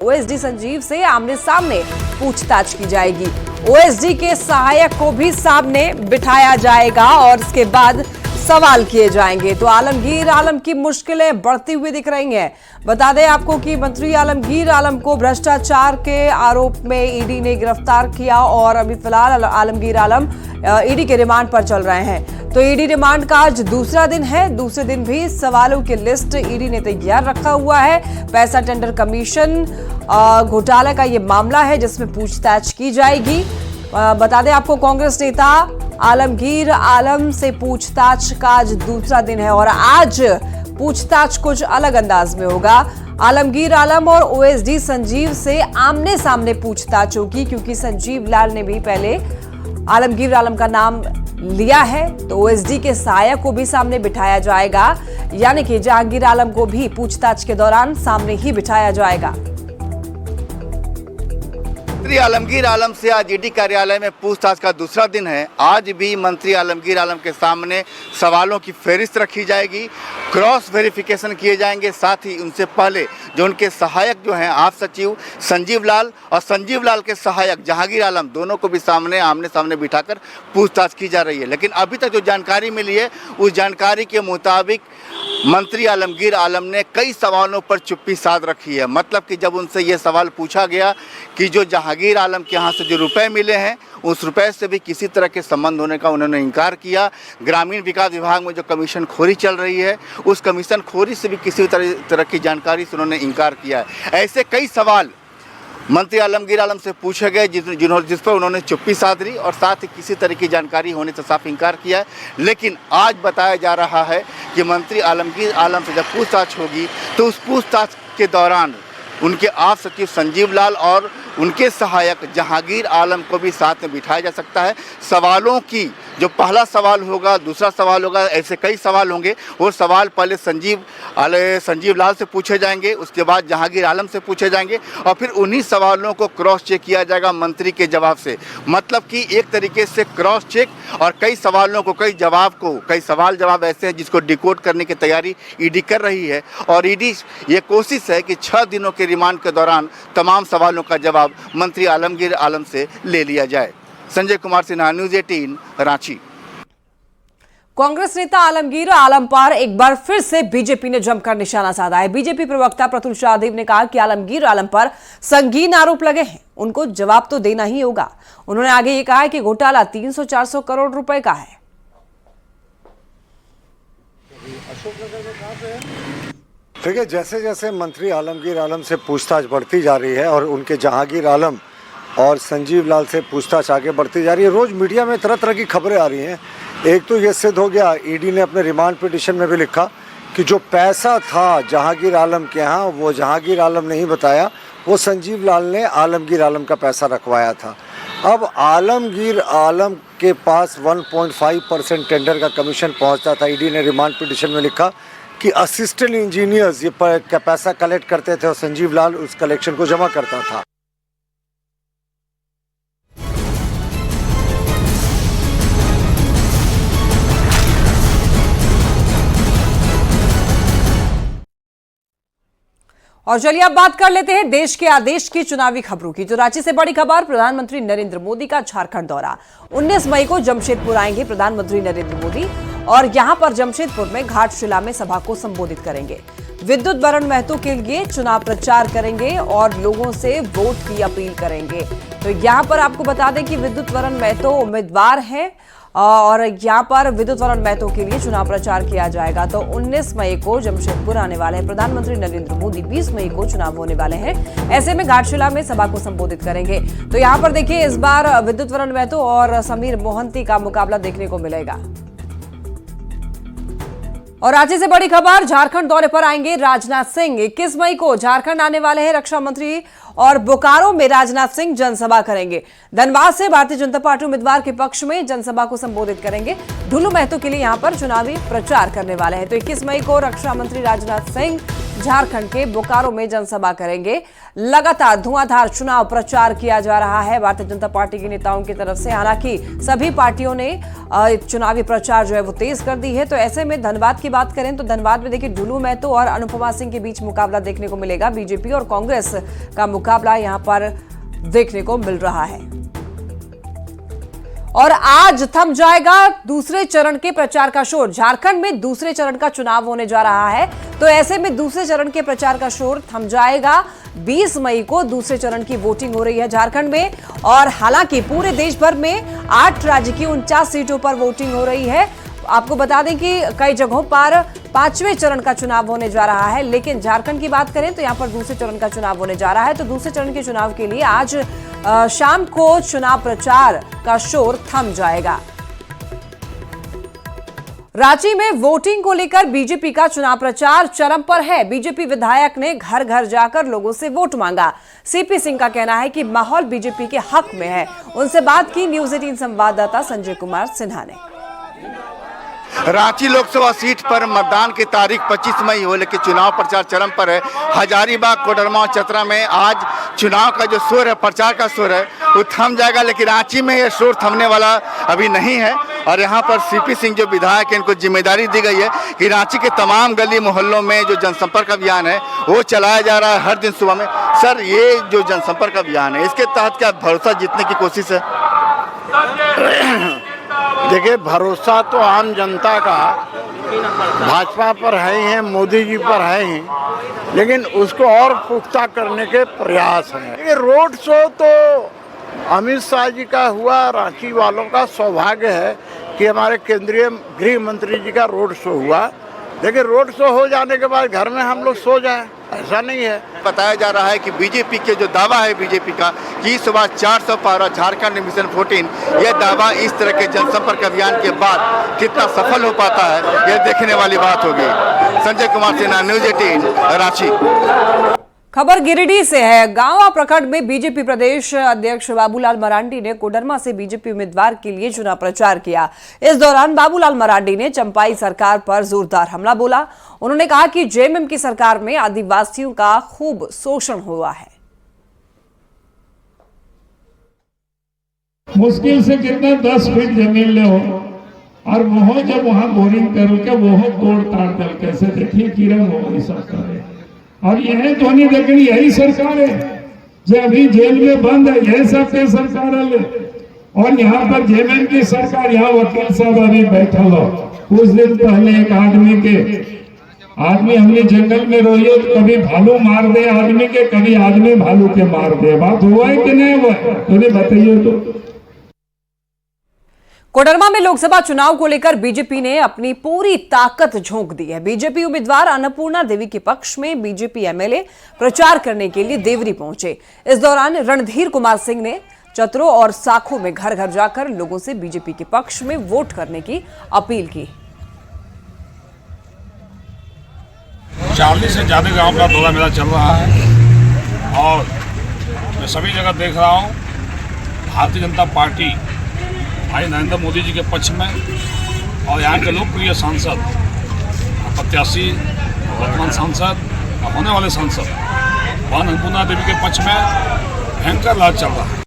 OSD Sanjeev से आमने सामने पूछताछ की जाएगी। ओएसडी के सहायक को भी सामने बिठाया जाएगा और इसके बाद सवाल किए जाएंगे। तो आलमगीर आलम की मुश्किलें बढ़ती हुई दिख रही हैं। बता दें आपको कि मंत्री आलमगीर आलम को भ्रष्टाचार के आरोप में ईडी ने गिरफ्तार किया और अभी फिलहाल आलमगीर आलम ईडी के रिमांड पर चल रहे हैं। तो ईडी रिमांड का आज दूसरा दिन है। दूसरे दिन भी सवालों की लिस्ट ईडी ने तैयार रखा हुआ है। पैसा टेंडर कमीशन घोटाला का ये मामला है जिसमें पूछताछ की जाएगी। बता दें आपको कांग्रेस नेता आलमगीर आलम से पूछताछ का आज दूसरा दिन है और आज पूछताछ कुछ अलग अंदाज में होगा। आलमगीर आलम और ओएसडी संजीव से आमने सामने पूछताछ होगी क्योंकि संजीव लाल ने भी पहले आलमगीर आलम का नाम लिया है। तो ओएसडी के सहायक को भी सामने बिठाया जाएगा, यानी कि जहांगीर आलम को भी पूछताछ के दौरान सामने ही बिठाया जाएगा। मंत्री आलमगीर आलम से आज ईडी कार्यालय में पूछताछ का दूसरा दिन है। आज भी मंत्री आलमगीर आलम के सामने सवालों की फहरिस्त रखी जाएगी, क्रॉस वेरिफिकेशन किए जाएंगे। साथ ही उनसे पहले जो उनके सहायक जो हैं आप सचिव संजीव लाल और संजीव लाल के सहायक जहांगीर आलम, दोनों को भी आमने सामने बिठाकर पूछताछ की जा रही है। लेकिन अभी तक जो जानकारी मिली है उस जानकारी के मुताबिक मंत्री आलमगीर आलम ने कई सवालों पर चुप्पी साध रखी है। मतलब कि जब उनसे ये सवाल पूछा गया कि जो जहांगीर आलम के यहाँ से जो रुपए मिले हैं उस रुपए से भी किसी तरह के संबंध होने का उन्होंने इनकार किया। ग्रामीण विकास विभाग में जो कमीशन खोरी चल रही है उस कमीशन खोरी से भी किसी तरह की जानकारी से उन्होंने इनकार किया है। ऐसे कई सवाल मंत्री आलमगीर आलम से पूछे गए जिस पर उन्होंने चुप्पी साध ली और साथ ही किसी तरह की जानकारी होने से साफ इनकार किया है। लेकिन आज बताया जा रहा है कि मंत्री आलमगीर आलम से जब पूछताछ होगी तो उस पूछताछ के दौरान उनके आप सचिव संजीव लाल और उनके सहायक जहांगीर आलम को भी साथ में बिठाया जा सकता है। सवालों की जो पहला सवाल होगा, दूसरा सवाल होगा, ऐसे कई सवाल होंगे। वो सवाल पहले संजीव लाल से पूछे जाएंगे, उसके बाद जहांगीर आलम से पूछे जाएंगे और फिर उन्हीं सवालों को क्रॉस चेक किया जाएगा मंत्री के जवाब से। मतलब कि एक तरीके से क्रॉस चेक और कई सवालों को कई सवाल जवाब ऐसे हैं जिसको डिकोड करने की तैयारी ईडी कर रही है। और ईडी ये कोशिश है कि 6 दिनों के रिमांड के दौरान तमाम सवालों का जवाब मंत्री आलमगीर आलम से ले लिया जाए। संजय कुमार सिन्हा, न्यूज़ 18, रांची। कांग्रेस नेता आलमगीर आलम पर एक बार फिर से बीजेपी ने जमकर निशाना साधा है। बीजेपी प्रवक्ता प्रतुल शाहदेव ने कहा कि आलमगीर आलम पर संगीन आरोप लगे हैं, उनको जवाब तो देना ही होगा। उन्होंने आगे ये कहा कि घोटाला 300-400 करोड़ रुपए का है। देखिए, जैसे जैसे मंत्री आलमगीर आलम से पूछताछ बढ़ती जा रही है और उनके जहांगीर आलम और संजीव लाल से पूछताछ आगे बढ़ती जा रही है, रोज मीडिया में तरह तरह की खबरें आ रही हैं। एक तो ये सिद्ध हो गया, ईडी ने अपने रिमांड पिटीशन में भी लिखा कि जो पैसा था जहांगीर आलम के यहाँ वो जहांगीर आलम ने ही बताया, वो संजीव लाल ने आलमगीर आलम का पैसा रखवाया था। अब आलमगीर आलम के पास 1.5% टेंडर का कमीशन पहुँचता था। ईडी ने रिमांड पिटीशन में लिखा कि असिस्टेंट इंजीनियर्स ये पैसा कलेक्ट करते थे और संजीव लाल उस कलेक्शन को जमा करता था। और चलिए अब बात कर लेते हैं देश के आदेश की चुनावी खबरों की। तो रांची से बड़ी खबर, प्रधानमंत्री नरेंद्र मोदी का झारखंड दौरा। 19 मई को जमशेदपुर आएंगे प्रधानमंत्री नरेंद्र मोदी और यहां पर जमशेदपुर में घाटशिला में सभा को संबोधित करेंगे। विद्युत वरण महतो के लिए चुनाव प्रचार करेंगे और लोगों से वोट की अपील करेंगे। तो यहां पर आपको बता दें कि विद्युत वरण महतो उम्मीदवार हैं और यहां पर विद्युत वरण महतो के लिए चुनाव प्रचार किया जाएगा। तो 19 मई को जमशेदपुर आने वाले हैं प्रधानमंत्री नरेंद्र मोदी, 20 मई को चुनाव होने वाले हैं। ऐसे में घाटशिला में सभा को संबोधित करेंगे। तो यहां पर देखिए, इस बार विद्युत वरण महतो और समीर मोहंती का मुकाबला देखने को मिलेगा। और रांची से बड़ी खबर, झारखंड दौरे पर आएंगे राजनाथ सिंह। 21 मई को झारखंड आने वाले हैं रक्षा मंत्री और बोकारो में राजनाथ सिंह जनसभा करेंगे। धनबाद से भारतीय जनता पार्टी उम्मीदवार के पक्ष में जनसभा को संबोधित करेंगे। ढुल्लू महतो के लिए यहां पर चुनावी प्रचार करने वाले हैं। तो 21 मई को रक्षा मंत्री राजनाथ सिंह झारखंड के बोकारो में जनसभा करेंगे। लगातार धुआंधार चुनाव प्रचार किया जा रहा है भारतीय जनता पार्टी के नेताओं की तरफ से। हालांकि सभी पार्टियों ने चुनावी प्रचार जो है वो तेज कर दी है। तो ऐसे में धनबाद की बात करें तो धनबाद में देखिए ढुलू महतो और अनुपमा सिंह के बीच मुकाबला देखने को मिलेगा। बीजेपी और कांग्रेस का मुकाबला यहां पर देखने को मिल रहा है। और आज थम जाएगा दूसरे चरण के प्रचार का शोर। झारखंड में दूसरे चरण का चुनाव होने जा रहा है। तो ऐसे में दूसरे चरण के प्रचार का शोर थम जाएगा। 20 मई को दूसरे चरण की वोटिंग हो रही है झारखंड में। और हालांकि पूरे देश भर में 8 राज्य की 49 सीटों पर वोटिंग हो रही है। आपको बता दें कि कई जगहों पर 5वें चरण का चुनाव होने जा रहा है, लेकिन झारखंड की बात करें तो यहां पर दूसरे चरण का चुनाव होने जा रहा है। तो दूसरे चरण के चुनाव के लिए आज शाम को चुनाव प्रचार का शोर थम जाएगा। रांची में वोटिंग को लेकर बीजेपी का चुनाव प्रचार चरम पर है। बीजेपी विधायक ने घर घर जाकर लोगों से वोट मांगा। सीपी सिंह का कहना है कि माहौल बीजेपी के हक में है। उनसे बात की न्यूज 18 संवाददाता संजय कुमार सिन्हा ने। रांची लोकसभा सीट पर मतदान की तारीख 25 मई हो, लेकिन चुनाव प्रचार चरम पर है। हजारीबाग, कोडरमा, चतरा में आज चुनाव का जो शोर है, प्रचार का शोर है, वो थम जाएगा। लेकिन रांची में यह शोर थमने वाला अभी नहीं है। और यहाँ पर सीपी सिंह जो विधायक है, इनको जिम्मेदारी दी गई है कि रांची के तमाम गली मोहल्लों में जो जनसंपर्क अभियान है वो चलाया जा रहा है हर दिन सुबह में। सर, ये जो जनसंपर्क अभियान है, इसके तहत क्या भरोसा जीतने की कोशिश है? देखिए, भरोसा तो आम जनता का भाजपा पर है ही है, मोदी जी पर है ही, लेकिन उसको और पुख्ता करने के प्रयास हैं। ये रोड शो तो अमित शाह जी का हुआ, रांची वालों का सौभाग्य है कि हमारे केंद्रीय गृह मंत्री जी का रोड शो हुआ। लेकिन रोड शो हो जाने के बाद घर में हम लोग सो जाए, ऐसा नहीं है। बताया जा रहा है कि बीजेपी के जो दावा है बीजेपी का कि इस बार 400 पार झारखंड मिशन 14, यह दावा इस तरह के जनसंपर्क अभियान के बाद कितना सफल हो पाता है, यह देखने वाली बात होगी। संजय कुमार सिन्हा, न्यूज 18 रांची। खबर गिरिडीह से है। गांवा प्रखंड में बीजेपी प्रदेश अध्यक्ष बाबूलाल मरांडी ने कोडरमा से बीजेपी उम्मीदवार के लिए चुनाव प्रचार किया। इस दौरान बाबूलाल मरांडी ने चंपाई सरकार पर जोरदार हमला बोला। उन्होंने कहा कि जेएमएम की सरकार में आदिवासियों का खूब शोषण हुआ है। मुश्किल से कितना 10 फीट जमीन ले हो और वो जब वहां बोरिंग करके वो तोड़ ताड़ कर कैसे देखिए किरण हो गई सरकार है। और यह तो नहीं देखनी, यही सरकार है जो अभी जेल में बंद है, यह सब के सरकार है। और यहाँ पर जेएमएम की सरकार, यहाँ वकील साहब अभी बैठा हो। कुछ दिन पहले एक आदमी हमने जंगल में रोइयो तो कभी भालू मार दे आदमी के, कभी आदमी भालू के मार दे। बात हुआ है कि नहीं हुआ है, तो बताइए। तो कोडरमा में लोकसभा चुनाव को लेकर बीजेपी ने अपनी पूरी ताकत झोंक दी है। बीजेपी उम्मीदवार अन्नपूर्णा देवी के पक्ष में बीजेपी एमएलए प्रचार करने के लिए देवरी पहुंचे। इस दौरान रणधीर कुमार सिंह ने चतरों और साखों में घर घर जाकर लोगों से बीजेपी के पक्ष में वोट करने की अपील की। 40 से ज्यादा गांव का दौरा मेरा चल रहा है और मैं सभी जगह देख रहा हूं भारतीय जनता पार्टी भाई नरेंद्र मोदी जी के पक्ष में और यहाँ के लोकप्रिय सांसद, प्रत्याशी, वर्तमान सांसद और होने वाले सांसद अन्नपूर्णा देवी के पक्ष में भयंकर राज चल रहा है।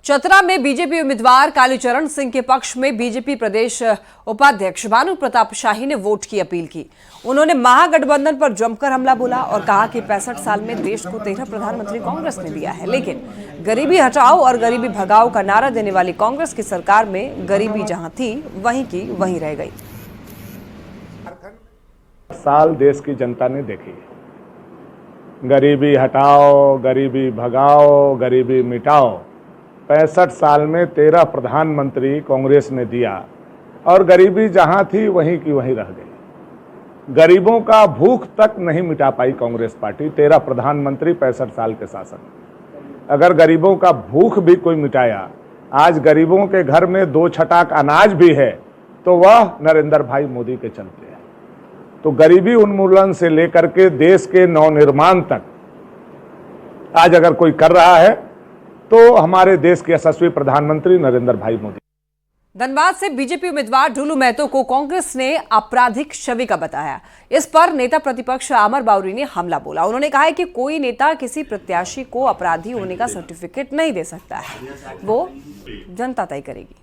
चतरा में बीजेपी उम्मीदवार कालीचरण सिंह के पक्ष में बीजेपी प्रदेश उपाध्यक्ष भानु प्रताप शाही ने वोट की अपील की। उन्होंने महागठबंधन पर जमकर हमला बोला और कहा कि 65 साल में देश को 13 प्रधानमंत्री कांग्रेस ने दिया है, लेकिन गरीबी हटाओ और गरीबी भगाओ का नारा देने वाली कांग्रेस की सरकार में गरीबी जहां थी वहीं की वहीं रह गई। साल देश की जनता ने देखी, गरीबी हटाओ, गरीबी भगाओ, गरीबी मिटाओ। 65 साल में 13 प्रधानमंत्री कांग्रेस ने दिया और गरीबी जहां थी वहीं की वहीं रह गई। गरीबों का भूख तक नहीं मिटा पाई कांग्रेस पार्टी। 13 प्रधानमंत्री, 65 साल के शासन। अगर गरीबों का भूख भी कोई मिटाया, आज गरीबों के घर में 2 छटाक अनाज भी है, तो वह नरेंद्र भाई मोदी के चलते है। तो गरीबी उन्मूलन से लेकर के देश के नवनिर्माण तक आज अगर कोई कर रहा है तो हमारे देश के यशस्वी प्रधानमंत्री नरेंद्र भाई मोदी। धनबाद से बीजेपी उम्मीदवार ढुलू महतो को कांग्रेस ने आपराधिक छवि का बताया। इस पर नेता प्रतिपक्ष अमर बाउरी ने हमला बोला। उन्होंने कहा है कि कोई नेता किसी प्रत्याशी को अपराधी होने का सर्टिफिकेट नहीं दे सकता है, वो जनता तय करेगी।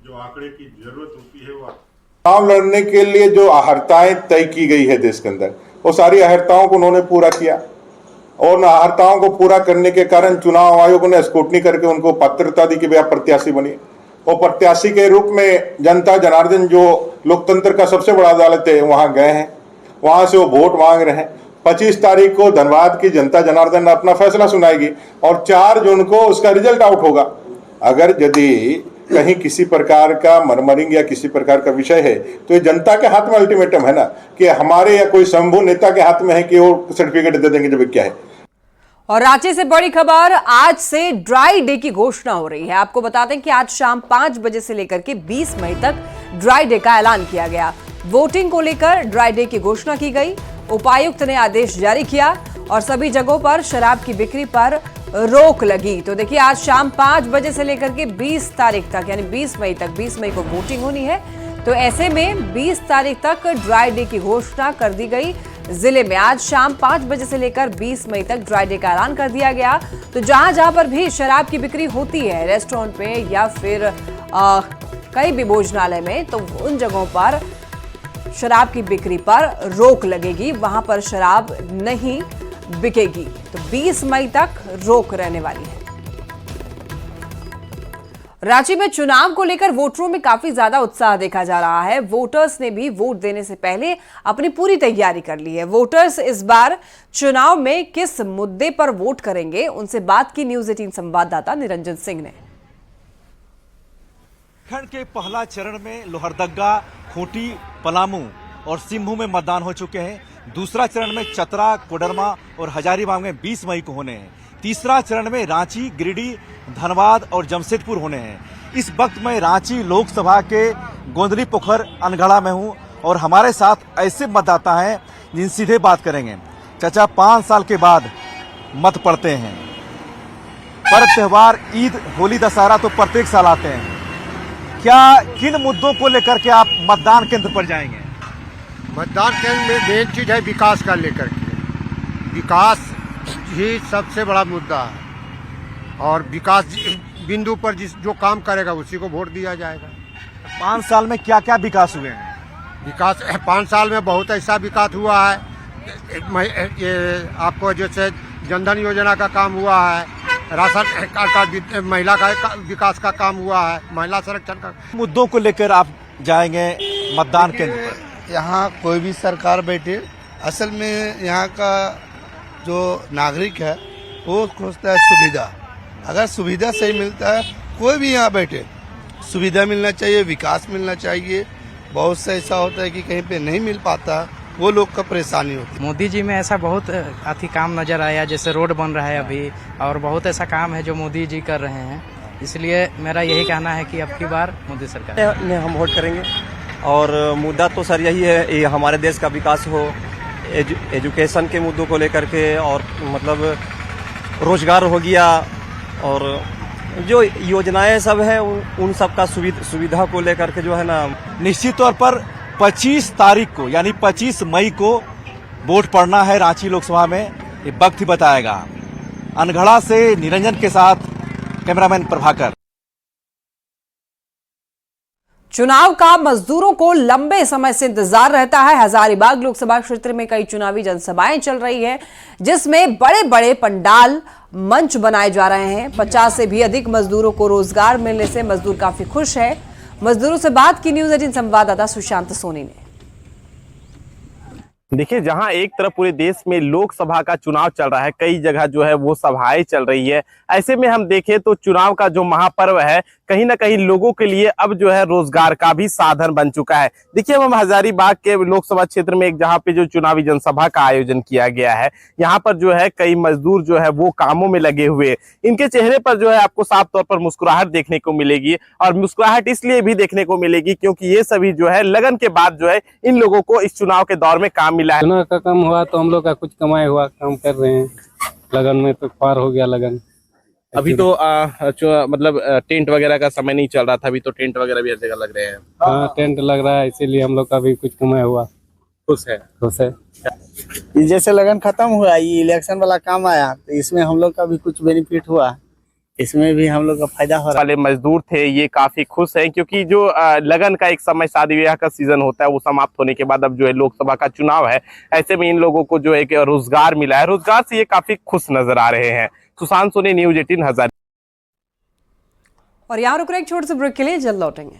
जो आंकड़े की जरूरत होती है वो चुनाव लड़ने के लिए जो अहर्ताएं तय की गई है देश के अंदर, वो सारी अहर्ताओं को उन्होंने पूरा किया और अहर्ताओं को पूरा करने के कारण चुनाव आयोग ने स्क्रूटनी करके उनको पात्रता दी कि वे आप प्रत्याशी बनिए। और प्रत्याशी के रूप में जनता जनार्दन जो लोकतंत्र का सबसे बड़ा अदालत है वहां गए हैं, वहां से वो वोट मांग रहे हैं। 25 तारीख को धनबाद की जनता जनार्दन अपना फैसला सुनाएगी और 4 जून को उसका रिजल्ट आउट होगा। अगर यदि कहीं किसी प्रकार का मरमरिंग या किसी प्रकार का विषय है तो ये जनता के हाथ में अल्टीमेटम है ना, कि हमारे या कोई शंभू नेता के हाथ में है कि वो सर्टिफिकेट दे देंगे जब क्या है। और रांची से बड़ी खबर, आज से ड्राई डे की घोषणा हो रही है। आपको बता दें कि आज शाम 5 बजे से लेकर के 20 मई तक ड्राई डे का ऐलान किया गया। वोटिंग को लेकर ड्राई डे की घोषणा की गई। उपायुक्त ने आदेश जारी किया और सभी जगहों पर शराब की बिक्री पर रोक लगी। तो देखिए, आज शाम 5 बजे से लेकर के 20 तारीख तक यानी 20 मई तक, 20 मई को वोटिंग होनी है। तो ऐसे में 20 तारीख तक ड्राई डे की घोषणा कर दी गई। जिले में आज शाम 5 बजे से लेकर 20 मई तक ड्राई डे का ऐलान कर दिया गया। तो जहां जहां पर भी शराब की बिक्री होती है, रेस्टोरेंट पे या फिर कहीं भी भोजनालय में, तो उन जगहों पर शराब की बिक्री पर रोक लगेगी, वहां पर शराब नहीं बिकेगी। तो 20 मई तक रोक रहने वाली है। रांची में चुनाव को लेकर वोटरों में काफी ज्यादा उत्साह देखा जा रहा है। वोटर्स ने भी वोट देने से पहले अपनी पूरी तैयारी कर ली है। वोटर्स इस बार चुनाव में किस मुद्दे पर वोट करेंगे, उनसे बात की न्यूज 18 संवाददाता निरंजन सिंह ने। खंड के पहला चरण में लोहरदगा, खूंटी, पलामू और सिंभू में मतदान हो चुके हैं। दूसरा चरण में चतरा, कोडरमा और हजारीबाग में 20 मई को होने हैं। तीसरा चरण में रांची, गिरिडीह, धनबाद और जमशेदपुर होने हैं। इस वक्त मैं रांची लोकसभा के गोंदली पोखर अनगढ़ा में हूं और हमारे साथ ऐसे मतदाता हैं जिन सीधे बात करेंगे। चाचा, 5 साल के बाद मत पड़ते हैं। पर्व त्योहार ईद, होली, दशहरा तो प्रत्येक साल आते हैं। क्या किन मुद्दों को लेकर के आप मतदान केंद्र पर जाएंगे? मतदान केंद्र में मेन चीज है विकास का लेकर के। विकास ही सबसे बड़ा मुद्दा है और विकास बिंदु पर जो काम करेगा उसी को वोट दिया जाएगा। 5 साल में क्या क्या विकास हुए हैं? विकास 5 साल में बहुत ऐसा विकास हुआ है। ये आपको जैसे जनधन योजना का काम हुआ है, राशन कार्ड का, महिला का विकास का काम हुआ है, महिला संरक्षण का। मुद्दों को लेकर आप जाएंगे मतदान केंद्र पर? यहाँ कोई भी सरकार बैठे, असल में यहाँ का जो नागरिक है वो खोजता है सुविधा। अगर सुविधा सही मिलता है, कोई भी यहाँ बैठे, सुविधा मिलना चाहिए, विकास मिलना चाहिए। बहुत से ऐसा होता है कि कहीं पे नहीं मिल पाता, वो लोग का परेशानी होती है। मोदी जी में ऐसा बहुत काम नजर आया, जैसे रोड बन रहा है अभी, और बहुत ऐसा काम है जो मोदी जी कर रहे हैं। इसलिए मेरा यही कहना है कि अब की बार मोदी सरकार में हम वोट करेंगे। और मुद्दा तो सर यही है, ये हमारे देश का विकास हो, एजुकेशन के मुद्दों को लेकर के, और मतलब रोजगार हो गया, और जो योजनाएं सब है उन सब का सुविधा को लेकर के जो है ना। निश्चित तौर पर 25 तारीख को यानी 25 मई को वोट पड़ना है रांची लोकसभा में, ये वक्त ही बताएगा। अनगढ़ा से निरंजन के साथ कैमरामैन प्रभाकर। चुनाव का मजदूरों को लंबे समय से इंतजार रहता है। हजारीबाग लोकसभा क्षेत्र में कई चुनावी जनसभाएं चल रही है, जिसमें बड़े बड़े पंडाल, मंच बनाए जा रहे हैं। 50 से भी अधिक मजदूरों को रोजगार मिलने से मजदूर काफी खुश है। मजदूरों से बात की न्यूज 18 संवाददाता सुशांत सोनी ने। देखिए, जहां एक तरफ पूरे देश में लोकसभा का चुनाव चल रहा है, कई जगह जो है वो सभाएं चल रही है। ऐसे में हम देखें तो चुनाव का जो महापर्व है, कहीं ना कहीं लोगों के लिए अब जो है रोजगार का भी साधन बन चुका है। देखिए, हम हजारीबाग के लोकसभा क्षेत्र में एक जहां पे जो चुनावी जनसभा का आयोजन किया गया है, यहाँ पर जो है कई मजदूर जो है वो कामों में लगे हुए। इनके चेहरे पर जो है आपको साफ तौर पर मुस्कुराहट देखने को मिलेगी, और मुस्कुराहट इसलिए भी देखने को मिलेगी क्योंकि ये सभी जो है लगन के बाद जो है इन लोगों को इस चुनाव के दौर में काम मिला है। चुनाव का काम हुआ तो हम लोग का कुछ कमाई हुआ, काम कर रहे हैं। लगन में तो पार हो गया लगन। अभी तो मतलब टेंट वगैरह का समय नहीं चल रहा था, अभी तो टेंट वगैरह भी हर जगह लग रहे हैं। हाँ, टेंट लग रहा है, इसीलिए हम लोग का भी कुछ कमाई हुआ। खुश है? खुश है। जैसे लगन खत्म हुआ, ये इलेक्शन वाला काम आया तो इसमें हम लोग का भी कुछ बेनिफिट हुआ, इसमें भी हम लोग का फायदा हो रहा है। वाले मजदूर थे ये काफी खुश हैं, क्योंकि जो लगन का एक समय शादी ब्याह का सीजन होता है वो समाप्त होने के बाद अब जो है लोकसभा का चुनाव है, ऐसे में इन लोगों को जो एक रोजगार मिला है, रोजगार से ये काफी खुश नजर आ रहे हैं। सुशांत सोनी, न्यूज़ 18 हजारी। और यहाँ रुक रहे एक छोटे से ब्रेक के लिए, जल्द लौटेंगे।